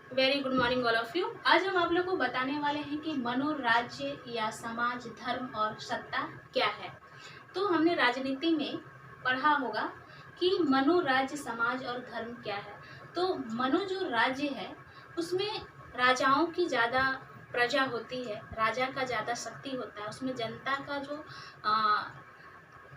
Very good morning all of you. आज हम आप लोग को बताने वाले हैं कि मनो, राज्य या समाज, धर्म और सत्ता क्या है। तो हमने राजनीति में पढ़ा होगा कि मनो, राज्य, समाज और धर्म क्या है। तो मनो जो राज्य है उसमें राजाओं की ज़्यादा प्रजा होती है, राजा का ज़्यादा शक्ति होता है, उसमें जनता का जो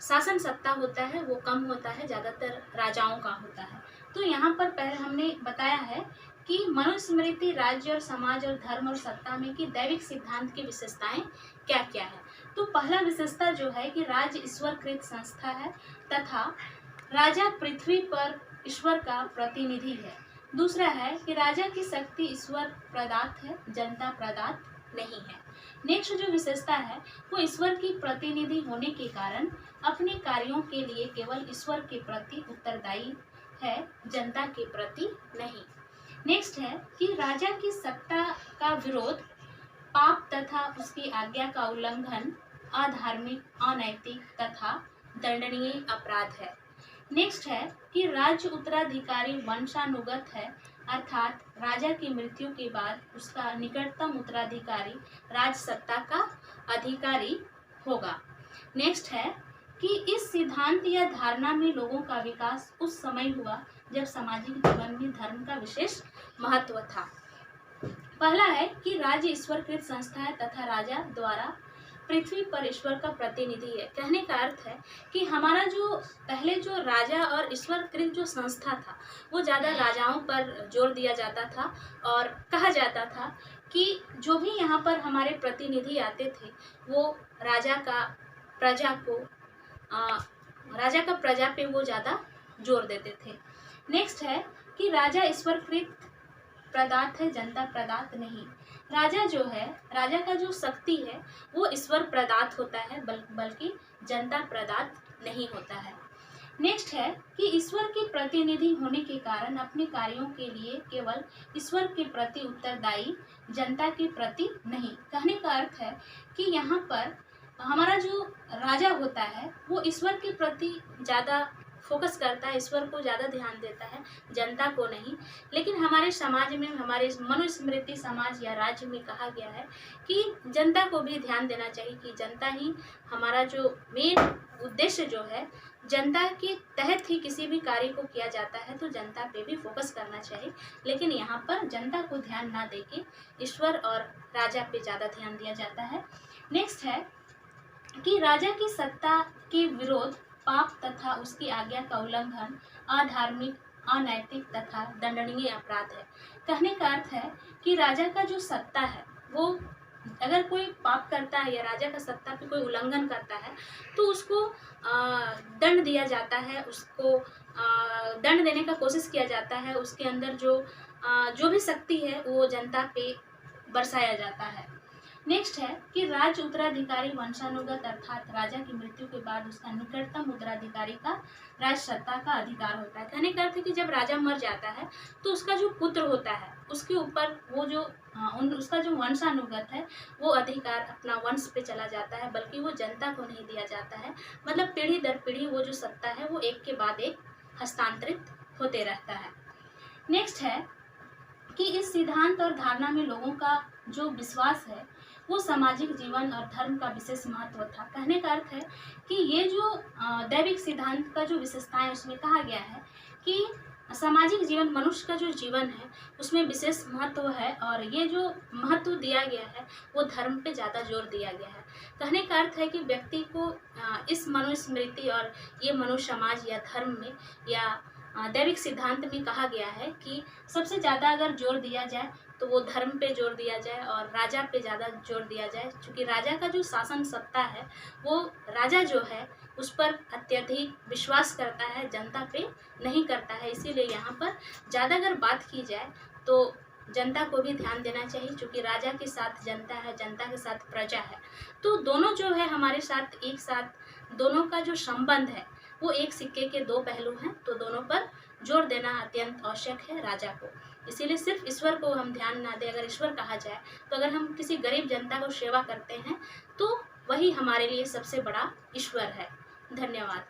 शासन सत्ता होता है वो कम होता है, ज़्यादातर राजाओं का होता है। तो यहाँ पर पहले हमने बताया है कि मनुस्मृति राज्य और समाज और धर्म और सत्ता में कि दैविक सिद्धांत की विशेषताएं क्या क्या है। तो पहला विशेषता जो है कि राज्य ईश्वरकृत संस्था है तथा राजा पृथ्वी पर ईश्वर का प्रतिनिधि है। दूसरा है कि राजा की शक्ति ईश्वर प्रदत्त है, जनता प्रदत्त नहीं है। नेक्स्ट जो विशेषता है वो ईश्वर की प्रतिनिधि होने के कारण अपने कार्यों के लिए केवल ईश्वर के प्रति उत्तरदायी है, जनता के प्रति नहीं। नेक्स्ट है कि राजा की सत्ता का विरोध पाप तथा उसकी आज्ञा का उल्लंघन अधार्मिक, अनैतिक तथा दंडनीय अपराध है। नेक्स्ट है कि राज्य उत्तराधिकारी वंशानुगत है, अर्थात राजा की मृत्यु के बाद उसका निकटतम उत्तराधिकारी राज सत्ता का अधिकारी होगा। नेक्स्ट है कि इस सिद्धांत या धारणा में लोगों का विकास उस समय हुआ जब सामाजिक जीवन में धर्म का विशेष महत्व था। पहला है कि राज्य ईश्वरकृत संस्था है तथा राजा द्वारा पृथ्वी पर ईश्वर का प्रतिनिधि है। कहने का अर्थ है कि हमारा जो पहले जो राजा और ईश्वरकृत जो संस्था था वो ज़्यादा राजाओं पर जोर दिया जाता था और कहा जाता था कि जो भी यहाँ पर हमारे प्रतिनिधि आते थे वो राजा का प्रजा पे वो ज़्यादा जोर देते थे। नेक्स्ट है कि राजा ईश्वरकृत प्रदत्त है, जनता प्रदत्त नहीं। राजा जो है, राजा का जो शक्ति है वो ईश्वर प्रदत्त होता है, बल्कि जनता प्रदत्त नहीं होता है। नेक्स्ट है कि ईश्वर के प्रतिनिधि होने के कारण अपने कार्यों के लिए केवल ईश्वर के प्रति उत्तरदायी, जनता के प्रति नहीं। कहने का अर्थ है कि यहाँ पर हमारा जो राजा होता है वो ईश्वर के प्रति ज़्यादा फोकस करता है, ईश्वर को ज़्यादा ध्यान देता है, जनता को नहीं। लेकिन हमारे समाज में, हमारे मनुस्मृति समाज या राज्य में कहा गया है कि जनता को भी ध्यान देना चाहिए कि जनता ही हमारा जो मेन उद्देश्य जो है, जनता के तहत ही किसी भी कार्य को किया जाता है, तो जनता पे भी फोकस करना चाहिए। लेकिन यहाँ पर जनता को ध्यान ना देके ईश्वर और राजा पे ज़्यादा ध्यान दिया जाता है। नेक्स्ट है कि राजा की सत्ता के विरोध पाप तथा उसकी आज्ञा का उल्लंघन अधार्मिक, अनैतिक तथा दंडनीय अपराध है। कहने का अर्थ है कि राजा का जो सत्ता है वो अगर कोई पाप करता है या राजा का सत्ता पे कोई उल्लंघन करता है तो उसको दंड दिया जाता है, उसको दंड देने का कोशिश किया जाता है। उसके अंदर जो भी शक्ति है वो जनता पे बरसाया जाता है। नेक्स्ट है कि राज्य उत्तराधिकारी वंशानुगत, अर्थात राजा की मृत्यु के बाद उसका निकटतम उत्तराधिकारी का राज सत्ता का अधिकार होता है। कहने का अर्थ है कि जब राजा मर जाता है तो उसका जो पुत्र होता है उसके ऊपर वो जो उसका जो वंशानुगत है वो अधिकार अपना वंश पे चला जाता है, बल्कि वो जनता को नहीं दिया जाता है। मतलब पीढ़ी दर पीढ़ी वो जो सत्ता है वो एक के बाद एक हस्तांतरित होते रहता है। नेक्स्ट है कि इस सिद्धांत और धारणा में लोगों का जो विश्वास है वो सामाजिक जीवन और धर्म का विशेष महत्व था। कहने का अर्थ है कि ये जो दैविक सिद्धांत का जो विशेषता है उसमें कहा गया है कि सामाजिक जीवन, मनुष्य का जो जीवन है उसमें विशेष महत्व है और ये जो महत्व दिया गया है वो धर्म पे ज़्यादा जोर दिया गया है। कहने का अर्थ है कि व्यक्ति को इस मनुस्मृति और ये मनुष्य समाज या धर्म में या दैविक सिद्धांत में कहा गया है कि सबसे ज़्यादा अगर जोर दिया जाए तो वो धर्म पे जोर दिया जाए और राजा पे ज़्यादा जोर दिया जाए, क्योंकि राजा का जो शासन सत्ता है वो राजा जो है उस पर अत्यधिक विश्वास करता है, जनता पे नहीं करता है। इसीलिए यहाँ पर ज़्यादा अगर बात की जाए तो जनता को भी ध्यान देना चाहिए, क्योंकि राजा के साथ जनता है, जनता के साथ प्रजा है। तो दोनों जो है हमारे साथ एक साथ, दोनों का जो संबंध है वो एक सिक्के के दो पहलू हैं, तो दोनों पर जोर देना अत्यंत आवश्यक है राजा को। इसीलिए सिर्फ ईश्वर को हम ध्यान ना दें। अगर ईश्वर कहा जाए तो अगर हम किसी गरीब जनता को सेवा करते हैं तो वही हमारे लिए सबसे बड़ा ईश्वर है। धन्यवाद।